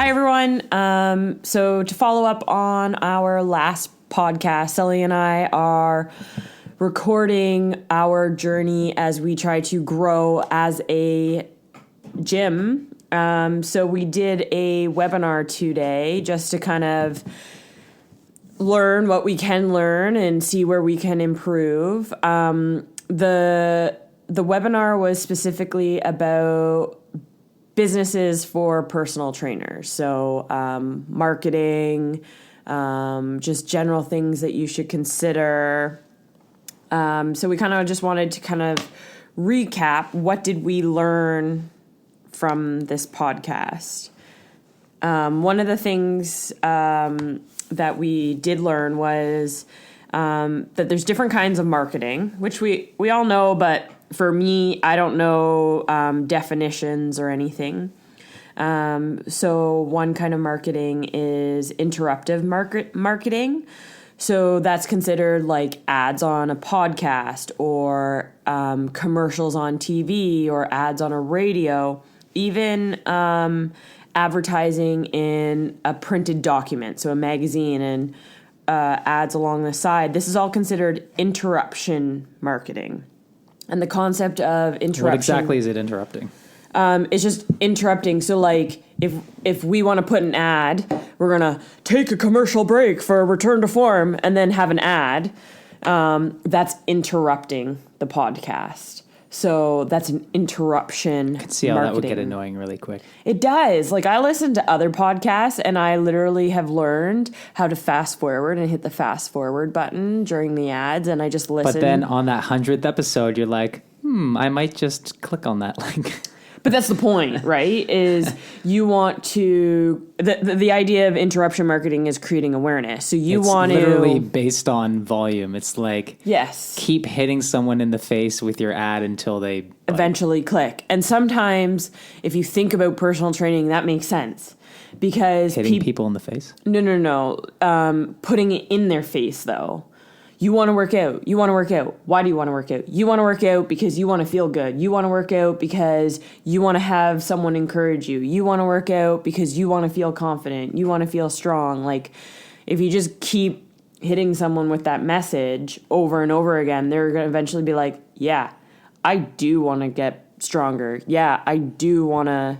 Hi, everyone. So to follow up on our last podcast, Sully and I are recording our journey as we try to grow as a gym. So we did a webinar today just to kind of learn what we can learn and see where we can improve. The webinar was specifically about businesses for personal trainers. So marketing, just general things that you should consider. So we kind of just wanted to kind of recap what did we learn from this podcast. One of the things that we did learn was that there's different kinds of marketing, which we all know, but for me, I don't know definitions or anything. So one kind of marketing is interruptive marketing. So that's considered like ads on a podcast or commercials on TV or ads on a radio, even advertising in a printed document, so a magazine and ads along the side. This is all considered interruption marketing. And the concept of interruption... What exactly is it interrupting? It's just interrupting. So, like, if we want to put an ad, we're going to take a commercial break for a return to form and then have an ad. That's interrupting the podcast. So that's an interruption. I can see how marketing. That would get annoying really quick. It does. Like, I listen to other podcasts, and I literally have learned how to fast forward and hit the fast forward button during the ads, and I just listen. But then on that 100th episode, you're like, I might just click on that link. But that's the point, right? Is you want to... The idea of interruption marketing is creating awareness. So you want to... It's literally based on volume. It's like... Yes. Keep hitting someone in the face with your ad until they... eventually click. And sometimes, if you think about personal training, that makes sense. Because... Hitting people in the face? No. Putting it in their face, though. You want to work out. You want to work out. Why do you want to work out? You want to work out because you want to feel good. You want to work out because you want to have someone encourage you. You want to work out because you want to feel confident. You want to feel strong. Like, if you just keep hitting someone with that message over and over again, they're going to eventually be like, yeah, I do want to get stronger. Yeah, I do want to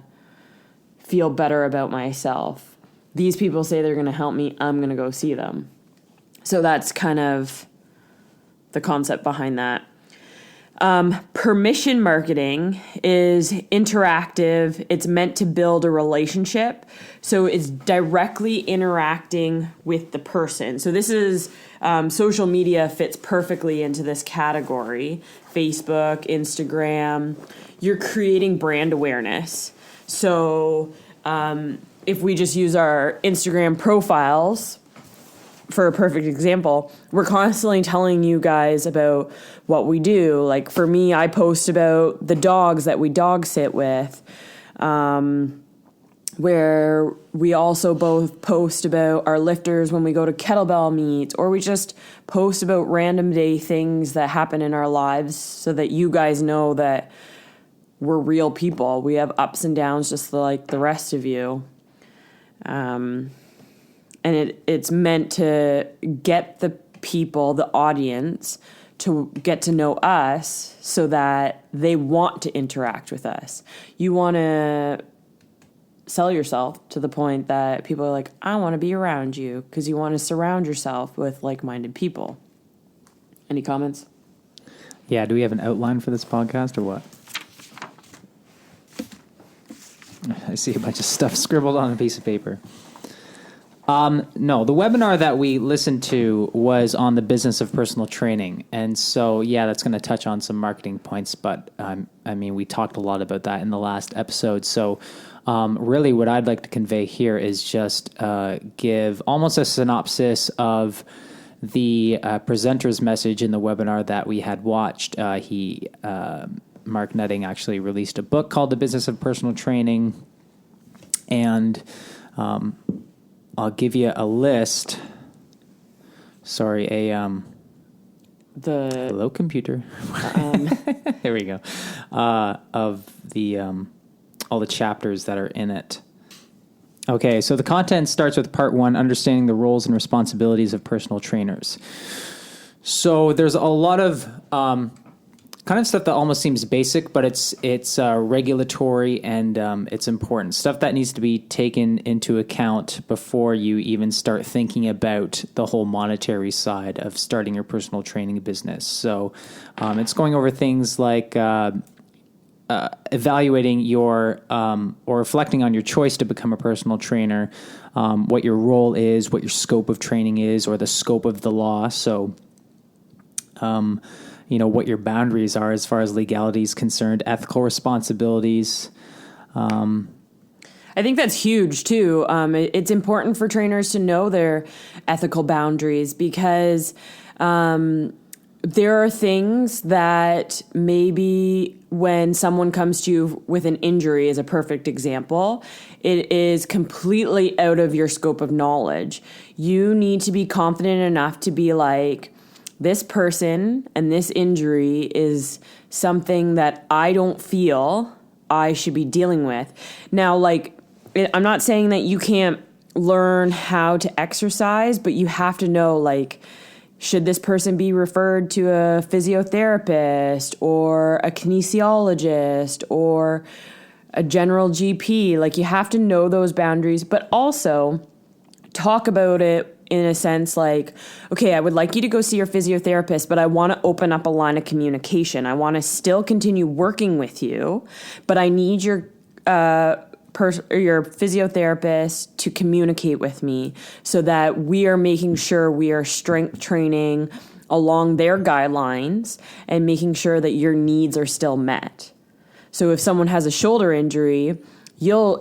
feel better about myself. These people say they're going to help me. I'm going to go see them. So that's kind of the concept behind that. Permission marketing is interactive. It's meant to build a relationship. So it's directly interacting with the person. So this is social media fits perfectly into this category. Facebook, Instagram. You're creating brand awareness. So if we just use our Instagram profiles, for a perfect example, we're constantly telling you guys about what we do. Like, for me, I post about the dogs that we dog sit with, where we also both post about our lifters when we go to kettlebell meets, or we just post about random day things that happen in our lives so that you guys know that we're real people. We have ups and downs just like the rest of you. And it's meant to get the people, the audience, to get to know us so that they want to interact with us. You want to sell yourself to the point that people are like, I want to be around you, because you want to surround yourself with like-minded people. Any comments? Yeah, do we have an outline for this podcast or what? I see a bunch of stuff scribbled on a piece of paper. No, the webinar that we listened to was on the business of personal training. And so, yeah, that's going to touch on some marketing points. But, I mean, we talked a lot about that in the last episode. So, really what I'd like to convey here is just give almost a synopsis of the presenter's message in the webinar that we had watched. Mark Nutting actually released a book called The Business of Personal Training. And I'll give you a list. Sorry, hello computer. There we go. Of the all the chapters that are in it. Okay, so the content starts with part 1, understanding the roles and responsibilities of personal trainers. So there's a lot of kind of stuff that almost seems basic, but it's regulatory and it's important. Stuff that needs to be taken into account before you even start thinking about the whole monetary side of starting your personal training business. So it's going over things like evaluating your or reflecting on your choice to become a personal trainer, what your role is, what your scope of training is, or the scope of the law. So, what your boundaries are as far as legality is concerned, ethical responsibilities. I think that's huge too. It's important for trainers to know their ethical boundaries because there are things that maybe when someone comes to you with an injury is a perfect example. It is completely out of your scope of knowledge. You need to be confident enough to be like, this person and this injury is something that I don't feel I should be dealing with. Now, I'm not saying that you can't learn how to exercise, but you have to know, should this person be referred to a physiotherapist or a kinesiologist or a general GP? You have to know those boundaries, but also talk about it in a sense okay, I would like you to go see your physiotherapist, but I want to open up a line of communication. I want to still continue working with you, but I need your physiotherapist to communicate with me so that we are making sure we are strength training along their guidelines and making sure that your needs are still met. So if someone has a shoulder injury, you'll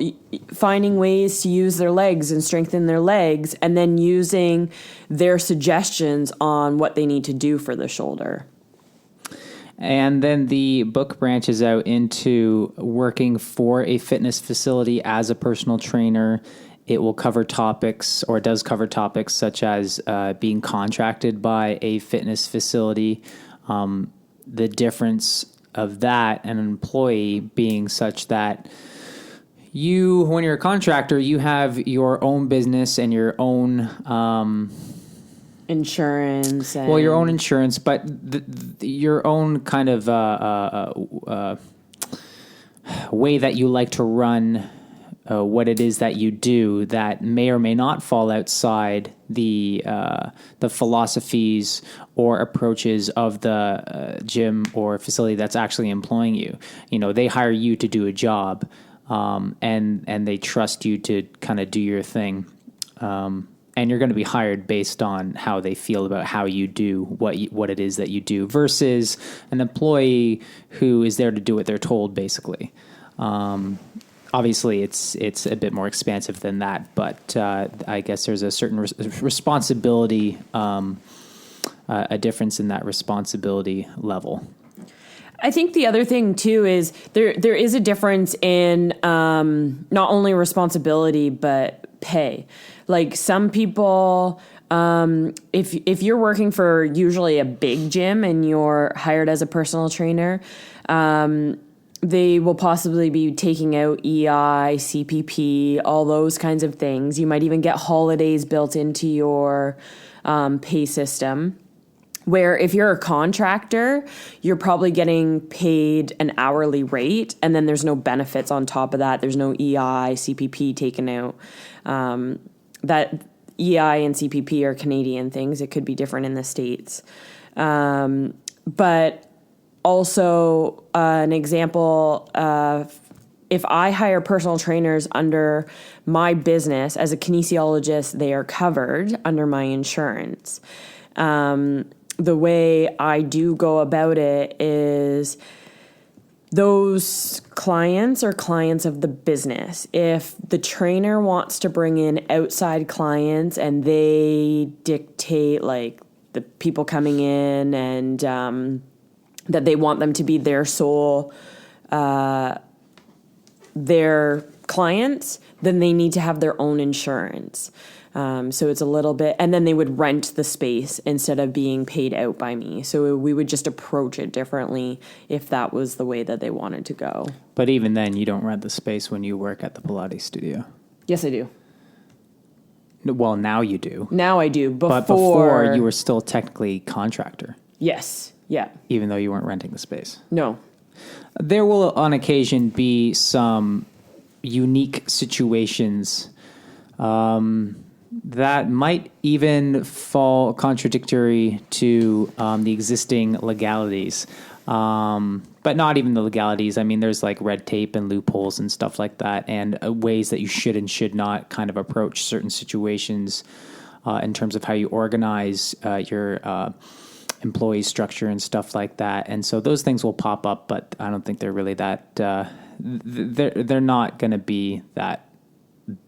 finding ways to use their legs and strengthen their legs and then using their suggestions on what they need to do for the shoulder. And then the book branches out into working for a fitness facility as a personal trainer. It will cover topics, or it does cover topics such as being contracted by a fitness facility, the difference of that and an employee being such that when you're a contractor, you have your own business and your own insurance. Your own insurance, but your own kind of way that you like to run what it is that you do that may or may not fall outside the philosophies or approaches of the gym or facility that's actually employing you. They hire you to do a job. And they trust you to kind of do your thing. And you're going to be hired based on how they feel about how you do what it is that you do versus an employee who is there to do what they're told, basically. Obviously, it's a bit more expansive than that, but I guess there's a certain responsibility, a difference in that responsibility level. I think the other thing too is there is a difference in not only responsibility but pay. Some people, if you're working for usually a big gym and you're hired as a personal trainer, they will possibly be taking out EI, CPP, all those kinds of things. You might even get holidays built into your pay system. Where if you're a contractor, you're probably getting paid an hourly rate, and then there's no benefits on top of that. There's no EI, CPP taken out. That EI and CPP are Canadian things. It could be different in the States. But also an example, if I hire personal trainers under my business as a kinesiologist, they are covered under my insurance. The way I do go about it is those clients are clients of the business. If the trainer wants to bring in outside clients and they dictate the people coming in and that they want them to be their sole their clients, then they need to have their own insurance. So it's a little bit, and then they would rent the space instead of being paid out by me. So we would just approach it differently if that was the way that they wanted to go. But even then, you don't rent the space when you work at the Pilates studio. Yes, I do. Well, now you do. Now I do. But before you were still technically contractor. Yes. Yeah. Even though you weren't renting the space. No. There will on occasion be some unique situations that might even fall contradictory to the existing legalities. But not even the legalities. I mean, there's like red tape and loopholes and stuff like that, and ways that you should and should not kind of approach certain situations in terms of how you organize your employee structure and stuff like that. And so those things will pop up, but I don't think they're really that. They're not going to be that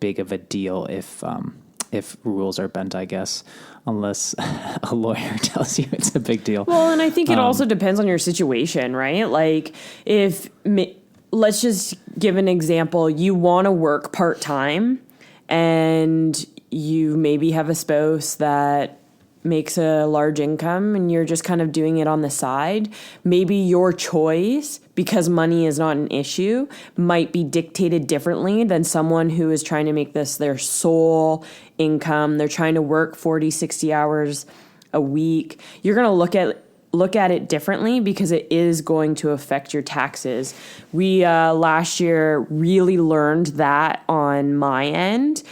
big of a deal if rules are bent, I guess, unless a lawyer tells you it's a big deal. Well, and I think it also depends on your situation, right? Like let's just give an example. You want to work part-time and you maybe have a spouse that makes a large income and you're just kind of doing it on the side. Maybe your choice, because money is not an issue, might be dictated differently than someone who is trying to make this their sole income. They're trying to work 40, 60 hours a week. You're going to look at it differently because it is going to affect your taxes. We last year really learned that on my end.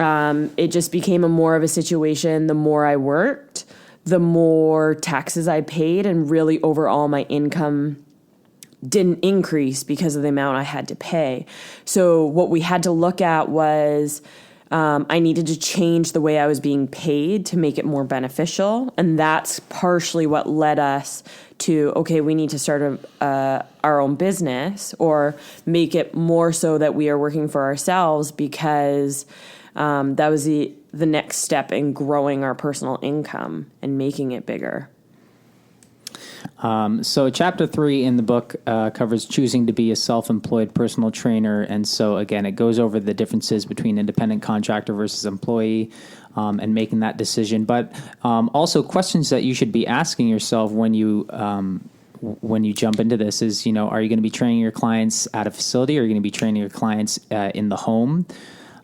It just became more of a situation. The more I worked, the more taxes I paid, and really overall my income didn't increase because of the amount I had to pay. So what we had to look at was I needed to change the way I was being paid to make it more beneficial. And that's partially what led us to, okay, we need to start our own business or make it more so that we are working for ourselves, because that was the next step in growing our personal income and making it bigger. So chapter 3 in the book covers choosing to be a self-employed personal trainer. And so, again, it goes over the differences between independent contractor versus employee and making that decision. But also questions that you should be asking yourself when you jump into this is, are you going to be training your clients at a facility? Or are you going to be training your clients in the home?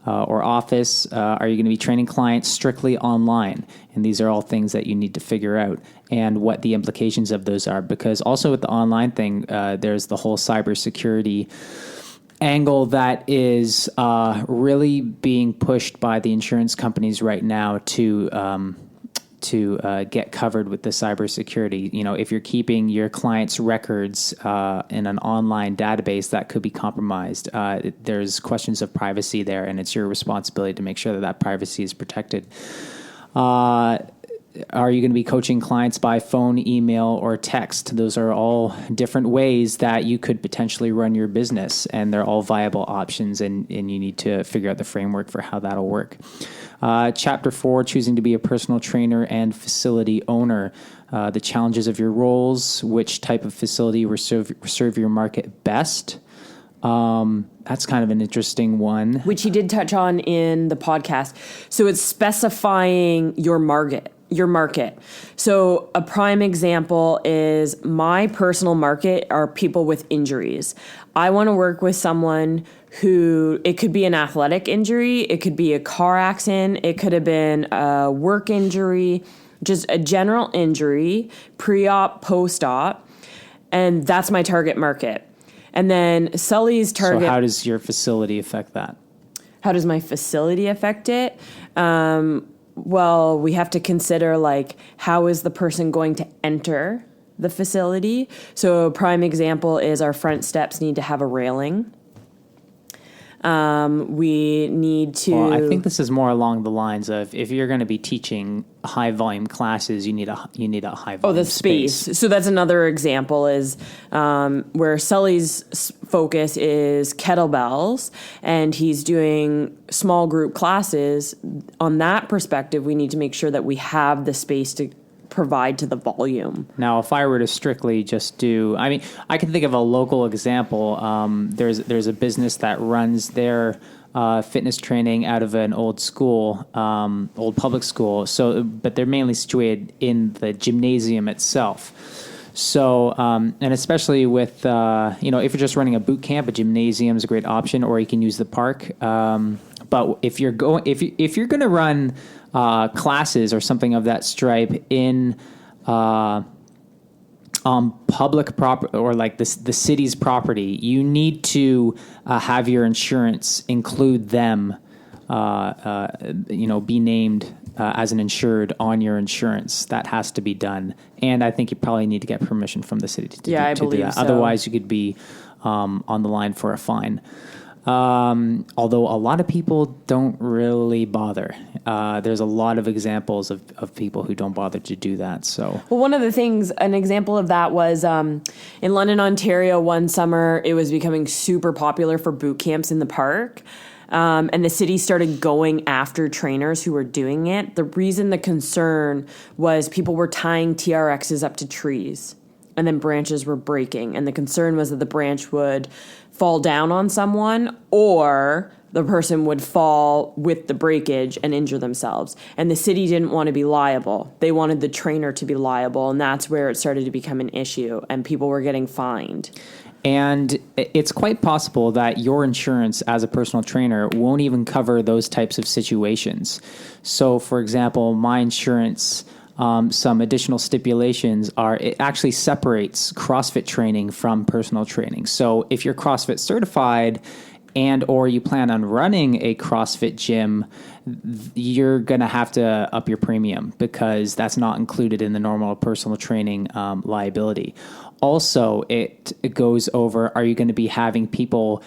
Or office? Are you going to be training clients strictly online? And these are all things that you need to figure out and what the implications of those are. Because also with the online thing, there's the whole cybersecurity angle that is really being pushed by the insurance companies right now to get covered with the cybersecurity. If you're keeping your clients' records in an online database, that could be compromised. There's questions of privacy there, and it's your responsibility to make sure that privacy is protected. Are you going to be coaching clients by phone, email, or text? Those are all different ways that you could potentially run your business, and they're all viable options, and you need to figure out the framework for how that'll work. Chapter 4, choosing to be a personal trainer and facility owner. The challenges of your roles, which type of facility will serve your market best. That's kind of an interesting one. Which he did touch on in the podcast. So it's specifying your market. So a prime example is my personal market are people with injuries. I want to work with someone who, it could be an athletic injury, it could be a car accident, it could have been a work injury, just a general injury, pre-op, post-op, and that's my target market. And then Sully's target... So how does your facility affect that? How does my facility affect it? Well, we have to consider, how is the person going to enter the facility? So a prime example is our front steps need to have a railing. We need to... Well, I think this is more along the lines of if you're going to be teaching high volume classes, you need a high volume the space. So that's another example is where Sully's focus is kettlebells and he's doing small group classes. On that perspective, we need to make sure that we have the space to provide to the volume. Now, if I were to strictly just do, I can think of a local example. There's a business that runs their fitness training out of an old school, old public school. So, but they're mainly situated in the gymnasium itself. So, and especially with, if you're just running a boot camp, a gymnasium is a great option, or you can use the park. But if you're going to run classes or something of that stripe in public property or like the city's property, you need to have your insurance include them, be named as an insured on your insurance. That has to be done. And I think you probably need to get permission from the city to do that. So. Otherwise, you could be on the line for a fine. Although a lot of people don't really bother. There's a lot of examples of people who don't bother to do that. So, well, one of the things, an example of that was in London, Ontario, one summer, it was becoming super popular for boot camps in the park. And the city started going after trainers who were doing it. The reason, the concern was people were tying TRXs up to trees and then branches were breaking. And the concern was that the branch would fall down on someone or the person would fall with the breakage and injure themselves. And the city didn't want to be liable. They wanted the trainer to be liable. And that's where it started to become an issue and people were getting fined. And it's quite possible that your insurance as a personal trainer won't even cover those types of situations. So, for example, my insurance, some additional stipulations are it actually separates CrossFit training from personal training. So if you're CrossFit certified and or you plan on running a CrossFit gym, you're going to have to up your premium because that's not included in the normal personal training liability. Also, it goes over, are you going to be having people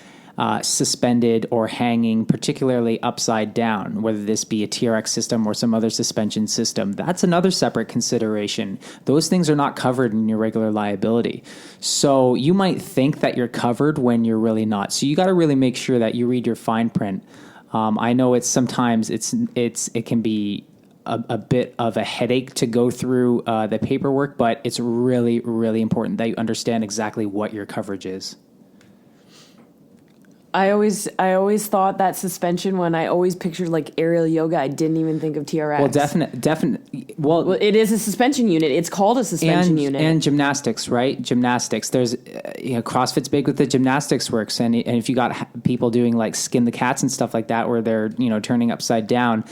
suspended or hanging, particularly upside down, whether this be a TRX system or some other suspension system? That's another separate consideration. Those things are not covered in your regular liability. So you might think that you're covered when you're really not. So you got to really make sure that you read your fine print. I know it can be a bit of a headache to go through the paperwork, but it's really, really important that you understand exactly what your coverage is. I always thought that suspension one. I always pictured like aerial yoga. I didn't even think of TRX. Well, definitely. Well, it is a suspension unit. It's called a suspension unit. And gymnastics, right? Gymnastics. There's, CrossFit's big with the gymnastics works, and if you got people doing like skin the cats and stuff like that, where they're turning upside down.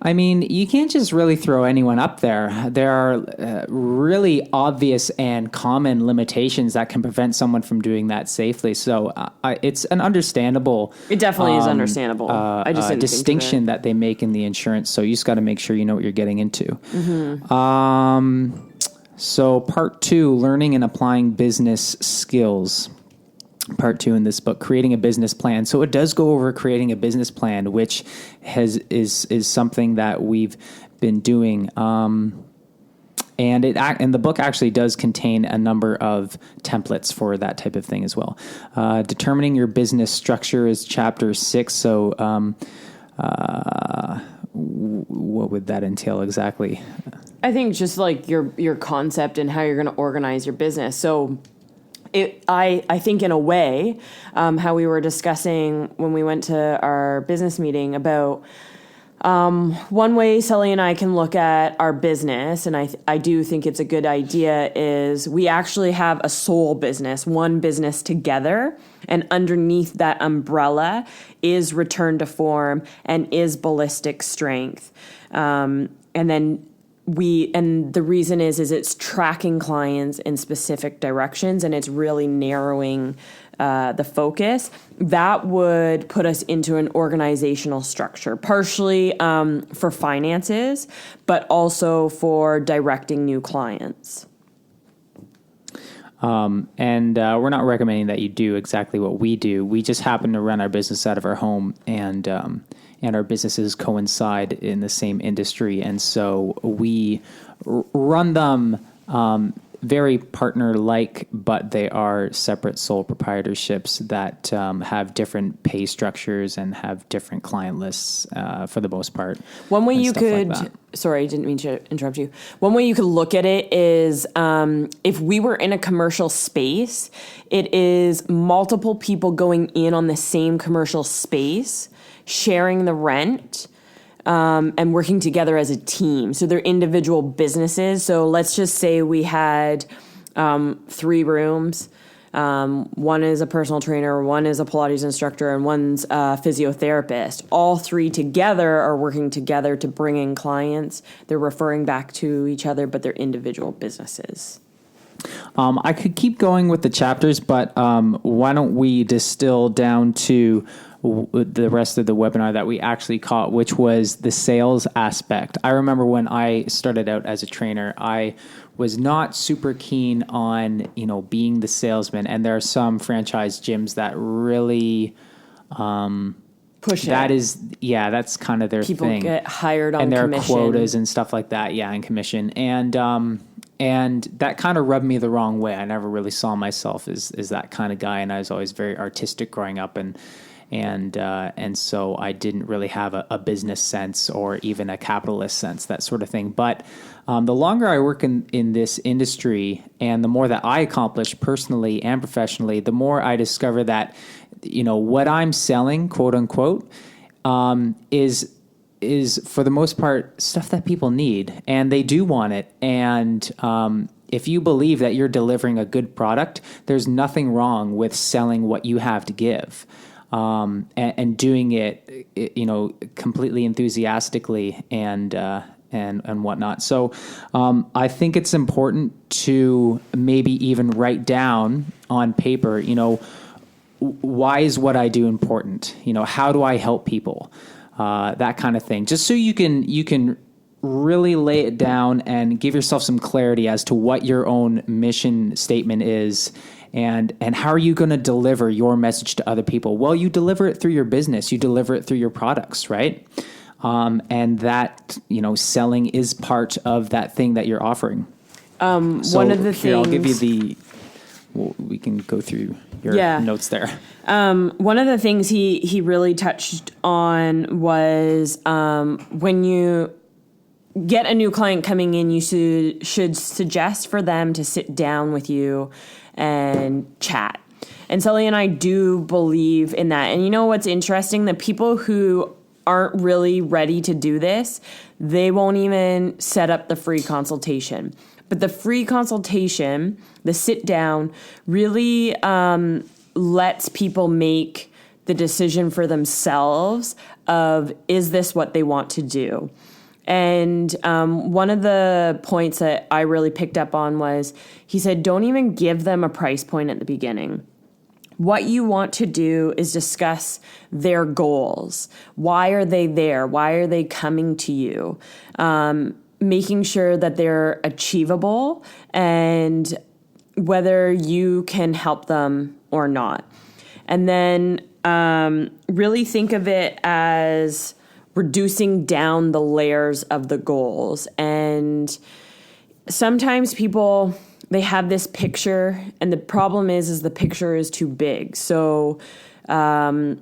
I mean, you can't just really throw anyone up there. There are really obvious and common limitations that can prevent someone from doing that safely. So it's an understandable. It definitely is understandable. I just didn't distinction think of it. that they make in the insurance. So you just got to make sure you know what you're getting into. Mm-hmm. So part 2, learning and applying business skills. Part 2 in this book, creating a business plan. So it does go over creating a business plan, which is something that we've been doing. And the book actually does contain a number of templates for that type of thing as well. Determining your business structure is chapter 6. So what would that entail exactly? I think just like your concept and how you're going to organize your business. So I think in a way, how we were discussing when we went to our business meeting about one way Sully and I can look at our business, and I do think it's a good idea, is we actually have a soul business, one business together, and underneath that umbrella is return to form and is ballistic strength. And then the reason is it's tracking clients in specific directions and it's really narrowing the focus. That would put us into an organizational structure, partially for finances, but also for directing new clients. And we're not recommending that you do exactly what we do. We just happen to run our business out of our home, and our businesses coincide in the same industry. And so we run them very partner-like, but they are separate sole proprietorships that have different pay structures and have different client lists for the most part. One way you could, sorry, I didn't mean to interrupt you. One way you could look at it is if we were in a commercial space, it is multiple people going in on the same commercial space, sharing the rent, and working together as a team. So they're individual businesses. So let's just say we had 3 rooms. One is a personal trainer, one is a Pilates instructor, and one's a physiotherapist. All three together are working together to bring in clients. They're referring back to each other, but they're individual businesses. I could keep going with the chapters, but why don't we distill down to the rest of the webinar that we actually caught, which was the sales aspect. I remember when I started out as a trainer, I was not super keen on, being the salesman. And there are some franchise gyms that really push it. That's kind of their People thing. Get hired on and there commission. are quotas and stuff like that. Yeah, and commission. And that kind of rubbed me the wrong way. I never really saw myself as that kind of guy, and I was always very artistic growing up, and so I didn't really have a business sense or even a capitalist sense, that sort of thing. But the longer I work in this industry, and the more that I accomplish personally and professionally, the more I discover that what I'm selling, quote unquote, is for the most part stuff that people need, and they do want it. And if you believe that you're delivering a good product, there's nothing wrong with selling what you have to give, and doing it, completely enthusiastically and whatnot. So I think it's important to maybe even write down on paper, why is what I do important? How do I help people? That kind of thing, just so you can really lay it down and give yourself some clarity as to what your own mission statement is, and how are you going to deliver your message to other people? Well, you deliver it through your business, you deliver it through your products, right? And that, selling is part of that thing that you're offering. One of the things, I'll give you we can go through your notes there. One of the things he really touched on was when you get a new client coming in, you should suggest for them to sit down with you and chat. And Sully and I do believe in that. And you know what's interesting? The people who aren't really ready to do this, they won't even set up the free consultation. But the free consultation, the sit down, really lets people make the decision for themselves of, is this what they want to do? And one of the points that I really picked up on was, he said, don't even give them a price point at the beginning. What you want to do is discuss their goals. Why are they there? Why are they coming to you? Making sure that they're achievable and whether you can help them or not. And then really think of it as reducing down the layers of the goals. And sometimes people, they have this picture, and the problem is the picture is too big. So I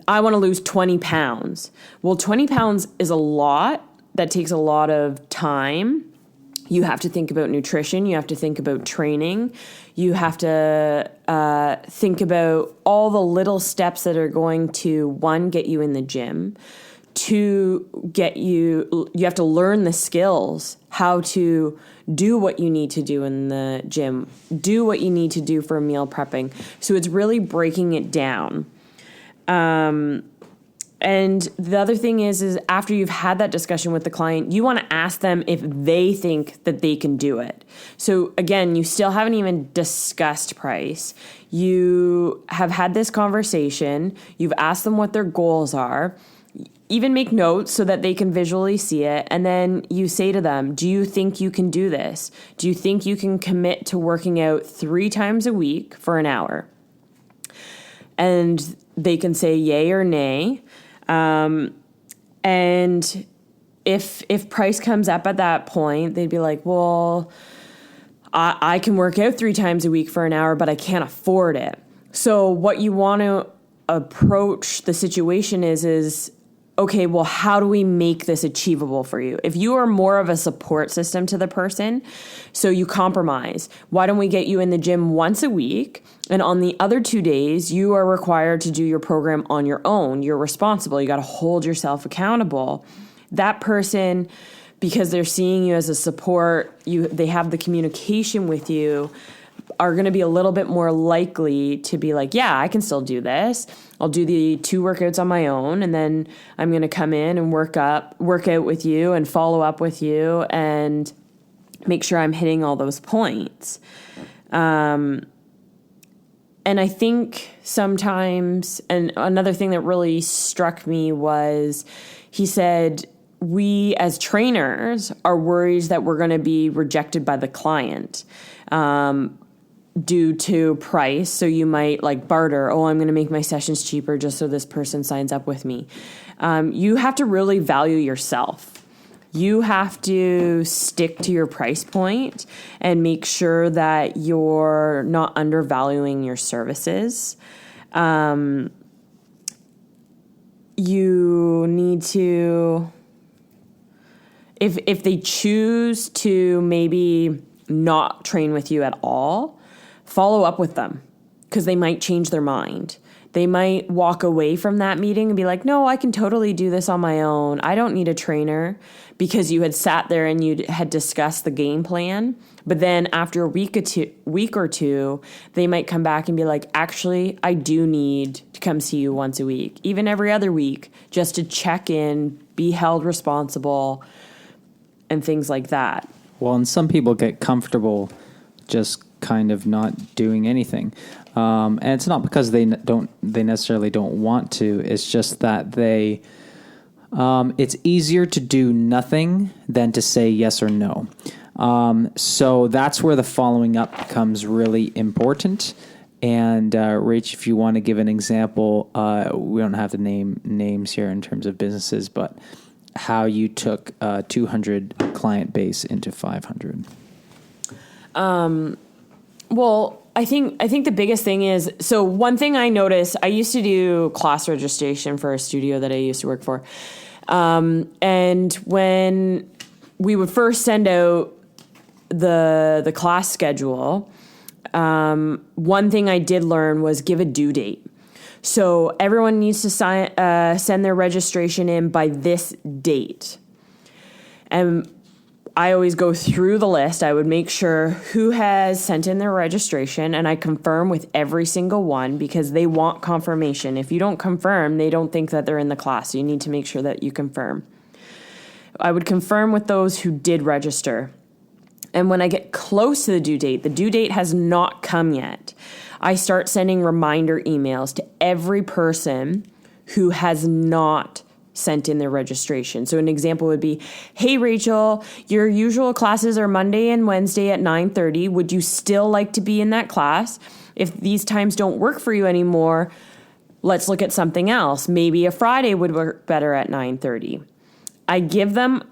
want to lose 20 pounds. Well, 20 pounds is a lot. That takes a lot of time. You have to think about nutrition. You have to think about training. You have to think about all the little steps that are going to, one, get you in the gym. Two, you have to learn the skills, how to do what you need to do in the gym, do what you need to do for meal prepping. So it's really breaking it down. And the other thing is after you've had that discussion with the client, you want to ask them if they think that they can do it. So again, you still haven't even discussed price. You have had this conversation. You've asked them what their goals are. Even make notes so that they can visually see it. And then you say to them, do you think you can do this? Do you think you can commit to working out 3 times a week for an hour? And they can say yay or nay. And if price comes up at that point, they'd be like, well, I can work out 3 times a week for an hour, but I can't afford it. So what you want to approach the situation is, okay, well, how do we make this achievable for you? If you are more of a support system to the person, so you compromise, why don't we get you in the gym once a week? And on the other 2 days, you are required to do your program on your own. You're responsible. You got to hold yourself accountable. That person, because they're seeing you as a support, they have the communication with you. are going to be a little bit more likely to be like, yeah, I can still do this. I'll do the 2 workouts on my own, and then I'm going to come in and work out with you and follow up with you and make sure I'm hitting all those points. And I think sometimes, and another thing that really struck me was he said, we as trainers are worried that we're going to be rejected by the client due to price. So you might like barter, oh, I'm going to make my sessions cheaper just so this person signs up with me. You have to really value yourself. You have to stick to your price point and make sure that you're not undervaluing your services. You need to, if they choose to maybe not train with you at all, follow up with them because they might change their mind. They might walk away from that meeting and be like, no, I can totally do this on my own. I don't need a trainer, because you had sat there and you had discussed the game plan. But then after a week or two, they might come back and be like, actually, I do need to come see you once a week, even every other week, just to check in, be held responsible, and things like that. Well, and some people get comfortable just kind of not doing anything. And it's not because they necessarily don't want to. It's just that it's easier to do nothing than to say yes or no. So that's where the following up becomes really important. And Rach, if you want to give an example, we don't have to name names here in terms of businesses, but how you took 200 client base into 500. Well, I think the biggest thing is, so one thing I noticed, I used to do class registration for a studio that I used to work for. And when we would first send out the class schedule, one thing I did learn was give a due date. So everyone needs to send their registration in by this date. And I always go through the list. I would make sure who has sent in their registration, and I confirm with every single one because they want confirmation. If you don't confirm, they don't think that they're in the class. So you need to make sure that you confirm. I would confirm with those who did register. And when I get close to the due date has not come yet, I start sending reminder emails to every person who has not sent in their registration. So an example would be, hey, Rachel, your usual classes are Monday and Wednesday at 9:30. Would you still like to be in that class? If these times don't work for you anymore, let's look at something else. Maybe a Friday would work better at 9:30. I give them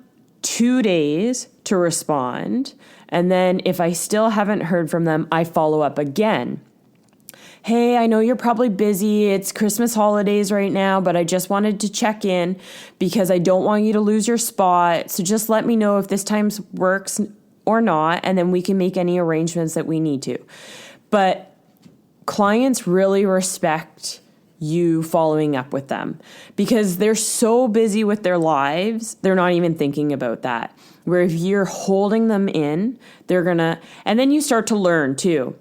2 days to respond. And then if I still haven't heard from them, I follow up again. Hey, I know you're probably busy. It's Christmas holidays right now, but I just wanted to check in because I don't want you to lose your spot. So just let me know if this time works or not, and then we can make any arrangements that we need to. But clients really respect you following up with them because they're so busy with their lives, they're not even thinking about that. Where if you're holding them in, and then you start to learn too.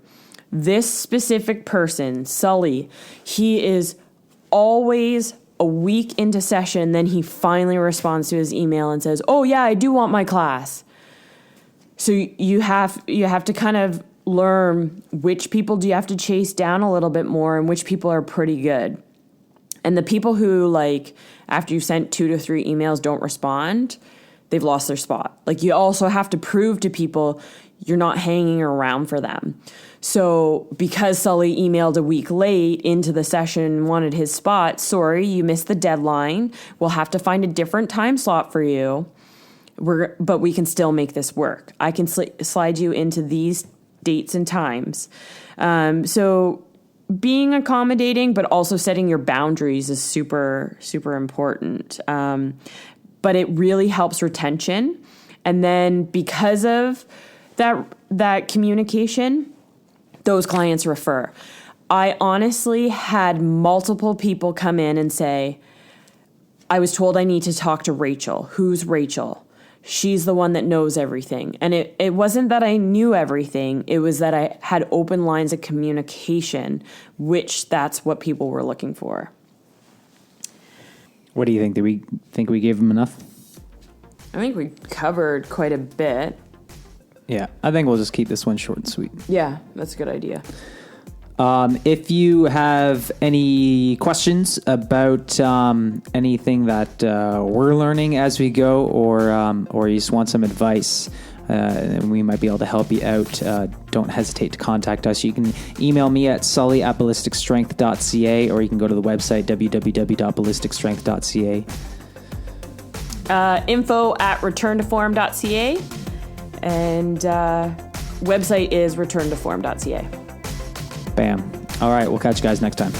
This specific person, Sully, he is always a week into session, then he finally responds to his email and says, oh yeah, I do want my class. So you have to kind of learn which people do you have to chase down a little bit more and which people are pretty good. And the people who, like, after you sent 2 to 3 emails don't respond, they've lost their spot. Like, you also have to prove to people you're not hanging around for them. So because Sully emailed a week late into the session and wanted his spot, sorry, you missed the deadline. We'll have to find a different time slot for you. But we can still make this work. I can slide you into these dates and times. So being accommodating, but also setting your boundaries is super, super important. But it really helps retention. And then because of that communication, those clients refer. I honestly had multiple people come in and say, I was told I need to talk to Rachel. Who's Rachel? she's the one that knows everything. And it wasn't that I knew everything. It was that I had open lines of communication, which that's what people were looking for. What do you think? Do we think we gave them enough? I think we covered quite a bit. Yeah, I think we'll just keep this one short and sweet. Yeah, that's a good idea. If you have any questions about anything that we're learning as we go, or you just want some advice, and we might be able to help you out, don't hesitate to contact us. You can email me at sully@ballisticstrength.ca, or you can go to the website www.ballisticstrength.ca. Info@returntoform.ca, and website is returntoform.ca. Bam. All right, we'll catch you guys next time.